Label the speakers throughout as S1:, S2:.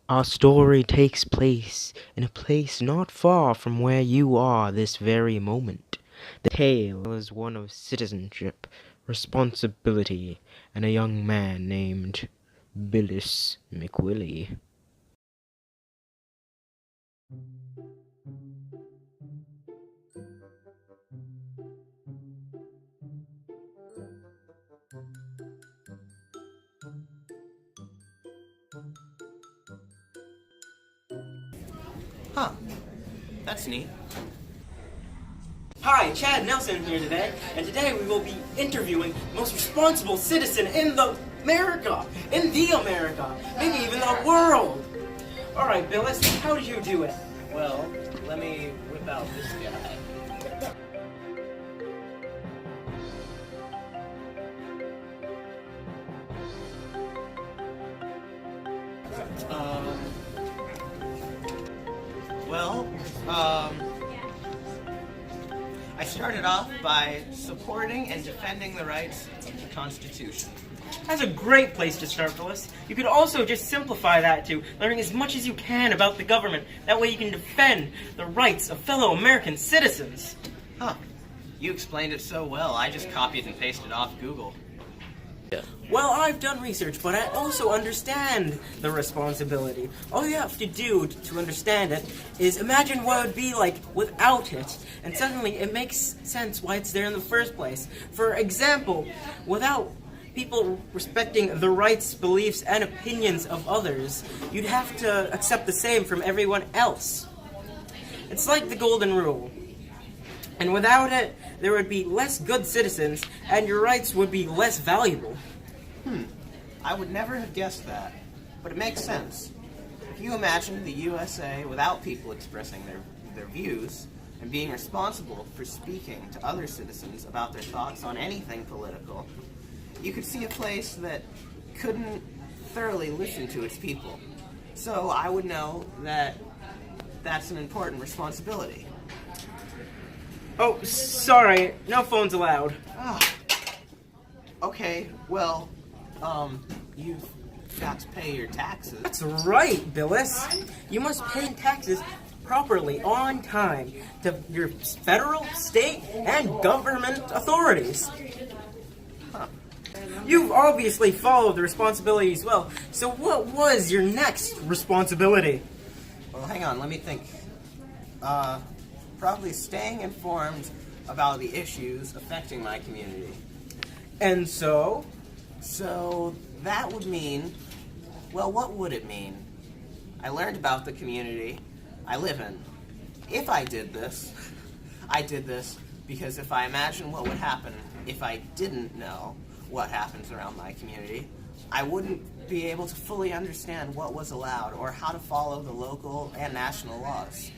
S1: Our story takes place in a place not far from where you are this very moment. The tale is one of citizenship, responsibility, and a young man named Billis McWillie.
S2: Huh. That's neat.
S3: Hi, Chad Nelson here today, and today we will be interviewing the most responsible citizen in the America, maybe even the world. All right, Billis, how did you do it?
S2: Well, let me whip out this guy. Well, I started off by supporting and defending the rights of the Constitution.
S3: That's a great place to start, Billis. You could also just simplify that to learning as much as you can about the government. That way you can defend the rights of fellow American citizens.
S2: Huh. You explained it so well, I just copied and pasted off Google.
S3: Well, I've done research, but I also understand the responsibility. All you have to do to understand it is imagine what it would be like without it, and suddenly it makes sense why it's there in the first place. For example, without people respecting the rights, beliefs, and opinions of others, you'd have to accept the same from everyone else. It's like the golden rule. And without it, there would be less good citizens, and your rights would be less valuable.
S2: I would never have guessed that, but it makes sense. If you imagine the USA without people expressing their views and being responsible for speaking to other citizens about their thoughts on anything political, you could see a place that couldn't thoroughly listen to its people. So I would know that that's an important responsibility.
S3: Oh, sorry, no phones allowed.
S2: Okay, well, you've got to pay your taxes.
S3: That's right, Billis. You must pay taxes properly on time to your federal, state, and government authorities. You've obviously followed the responsibilities well, so what was your next responsibility?
S2: Well, hang on, let me think. Probably staying informed about the issues affecting my community.
S3: And so?
S2: So that would mean, well, what would it mean? I learned about the community I live in. If I did this, I did this because if I imagine what would happen if I didn't know what happens around my community, I wouldn't be able to fully understand what was allowed or how to follow the local and national laws.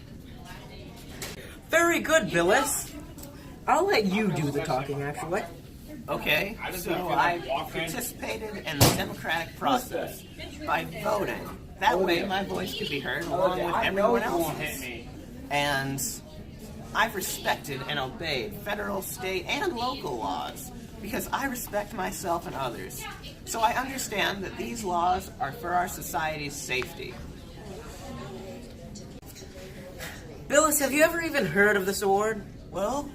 S3: Very good, Billis. I'll let you do the talking, actually.
S2: Okay, so I participated in the democratic process by voting. That way my voice could be heard along with everyone else's. And I've respected and obeyed federal, state, and local laws because I respect myself and others. So I understand that these laws are for our society's safety.
S3: Billis, have you ever even heard of this award?
S2: Well,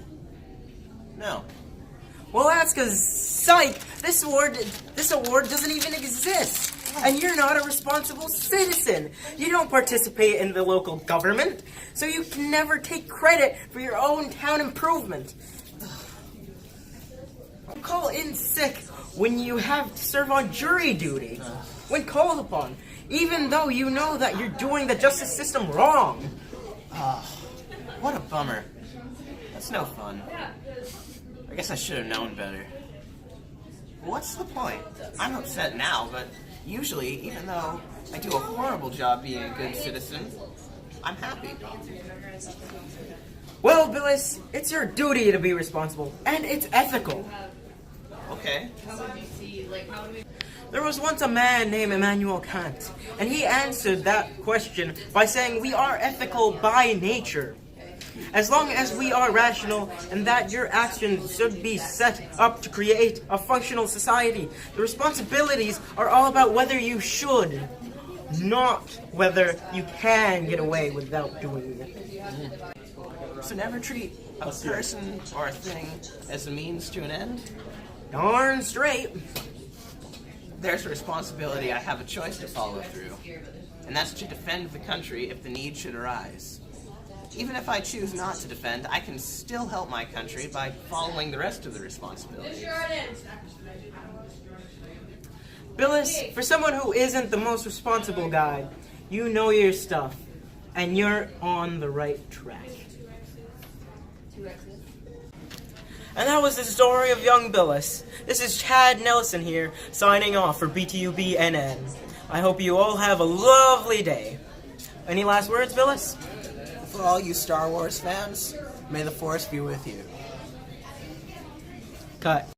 S2: no.
S3: Well, that's because, psych, this award doesn't even exist. And you're not a responsible citizen. You don't participate in the local government, so you can never take credit for your own town improvement. Call in sick when you have to serve on jury duty, when called upon, even though you know that you're doing the justice system wrong.
S2: What a bummer. That's no fun. I guess I should have known better. What's the point? I'm upset now, but usually, even though I do a horrible job being a good citizen, I'm happy.
S3: Well, Billis, it's your duty to be responsible, and it's ethical.
S2: Okay.
S3: There was once a man named Immanuel Kant, and he answered that question by saying we are ethical by nature. As long as we are rational and that your actions should be set up to create a functional society, the responsibilities are all about whether you should, not whether you can get away without doing it.
S2: So never treat a person or a thing as a means to an end.
S3: Darn straight.
S2: There's a responsibility I have a choice to follow through, and that's to defend the country if the need should arise. Even if I choose not to defend, I can still help my country by following the rest of the responsibilities.
S3: Billis, for someone who isn't the most responsible guy, you know your stuff, and you're on the right track. And that was the story of young Billis. This is Chad Nelson here, signing off for BTUBNN. I hope you all have a lovely day. Any last words, Billis?
S2: For all you Star Wars fans, may the Force be with you.
S3: Cut.